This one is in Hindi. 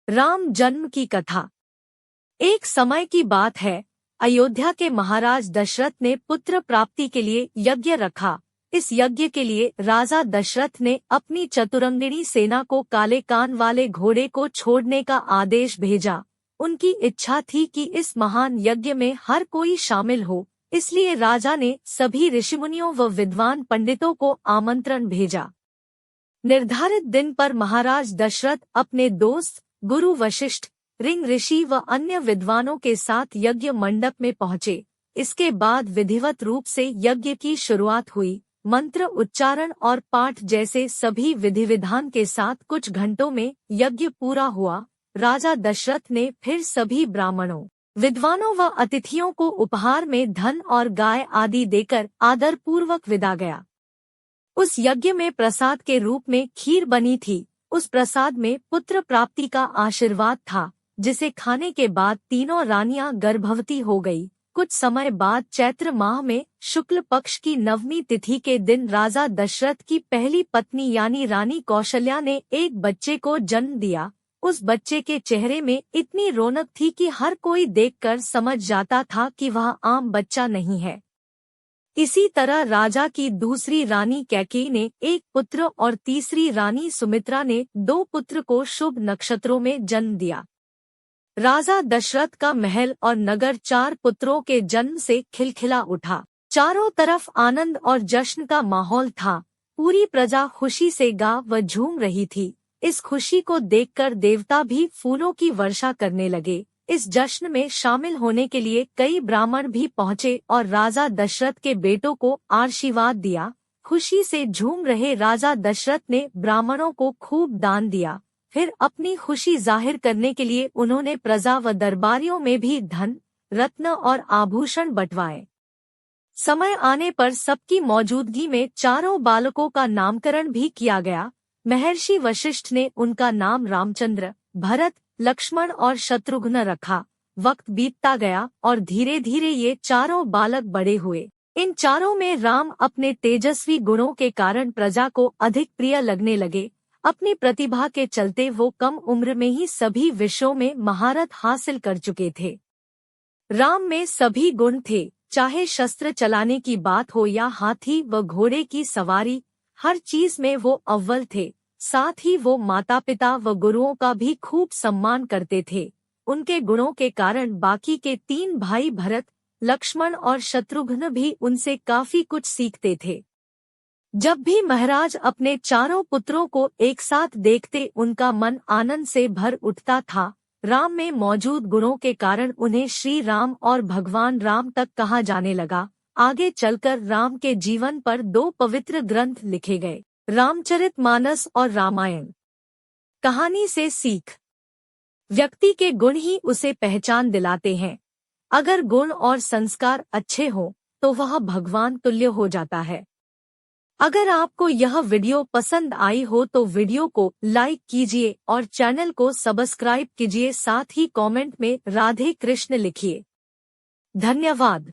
राम जन्म की कथा। एक समय की बात है, अयोध्या के महाराज दशरथ ने पुत्र प्राप्ति के लिए यज्ञ रखा। इस यज्ञ के लिए राजा दशरथ ने अपनी चतुरंगिणी सेना को काले कान वाले घोड़े को छोड़ने का आदेश भेजा। उनकी इच्छा थी कि इस महान यज्ञ में हर कोई शामिल हो, इसलिए राजा ने सभी ऋषिमुनियों व विद्वान पंडितों को आमंत्रण भेजा। निर्धारित दिन पर महाराज दशरथ अपने दोस्त गुरु वशिष्ठ, ऋंग ऋषि व अन्य विद्वानों के साथ यज्ञ मंडप में पहुंचे। इसके बाद विधिवत रूप से यज्ञ की शुरुआत हुई। मंत्र उच्चारण और पाठ जैसे सभी विधि विधान के साथ कुछ घंटों में यज्ञ पूरा हुआ। राजा दशरथ ने फिर सभी ब्राह्मणों, विद्वानों व अतिथियों को उपहार में धन और गाय आदि देकर आदर पूर्वक विदा गया। उस यज्ञ में प्रसाद के रूप में खीर बनी थी। उस प्रसाद में पुत्र प्राप्ति का आशीर्वाद था, जिसे खाने के बाद तीनों रानियां गर्भवती हो गई। कुछ समय बाद चैत्र माह में शुक्ल पक्ष की नवमी तिथि के दिन राजा दशरथ की पहली पत्नी यानी रानी कौशल्या ने एक बच्चे को जन्म दिया। उस बच्चे के चेहरे में इतनी रौनक थी कि हर कोई देखकर समझ जाता था कि वह आम बच्चा नहीं है। इसी तरह राजा की दूसरी रानी कैकेयी ने एक पुत्र और तीसरी रानी सुमित्रा ने 2 पुत्र को शुभ नक्षत्रों में जन्म दिया। राजा दशरथ का महल और नगर 4 पुत्रों के जन्म से खिलखिला उठा। चारों तरफ आनंद और जश्न का माहौल था। पूरी प्रजा खुशी से गा व झूम रही थी। इस खुशी को देखकर देवता भी फूलों की वर्षा करने लगे। इस जश्न में शामिल होने के लिए कई ब्राह्मण भी पहुंचे और राजा दशरथ के बेटों को आशीर्वाद दिया। खुशी से झूम रहे राजा दशरथ ने ब्राह्मणों को खूब दान दिया। फिर अपनी खुशी जाहिर करने के लिए उन्होंने प्रजा व दरबारियों में भी धन, रत्न और आभूषण बंटवाए। समय आने पर सबकी मौजूदगी में चारों बालकों का नामकरण भी किया गया। महर्षि वशिष्ठ ने उनका नाम रामचंद्र, भरत, लक्ष्मण और शत्रुघ्न रखा। वक्त बीतता गया और धीरे धीरे ये चारों बालक बड़े हुए। इन चारों में राम अपने तेजस्वी गुणों के कारण प्रजा को अधिक प्रिय लगने लगे। अपनी प्रतिभा के चलते वो कम उम्र में ही सभी विषयों में महारत हासिल कर चुके थे। राम में सभी गुण थे, चाहे शस्त्र चलाने की बात हो या हाथी व घोड़े की सवारी, हर चीज में वो अव्वल थे। साथ ही वो माता पिता व गुरुओं का भी खूब सम्मान करते थे। उनके गुणों के कारण बाकी के 3 भाई भरत, लक्ष्मण और शत्रुघ्न भी उनसे काफी कुछ सीखते थे। जब भी महाराज अपने चारों पुत्रों को एक साथ देखते उनका मन आनंद से भर उठता था। राम में मौजूद गुणों के कारण उन्हें श्री राम और भगवान राम तक कहा जाने लगा। आगे चलकर राम के जीवन पर 2 पवित्र ग्रंथ लिखे गए, रामचरितमानस और रामायण। कहानी से सीख। व्यक्ति के गुण ही उसे पहचान दिलाते हैं। अगर गुण और संस्कार अच्छे हो तो वह भगवान तुल्य हो जाता है। अगर आपको यह वीडियो पसंद आई हो तो वीडियो को लाइक कीजिए और चैनल को सब्सक्राइब कीजिए। साथ ही कमेंट में राधे कृष्ण लिखिए। धन्यवाद।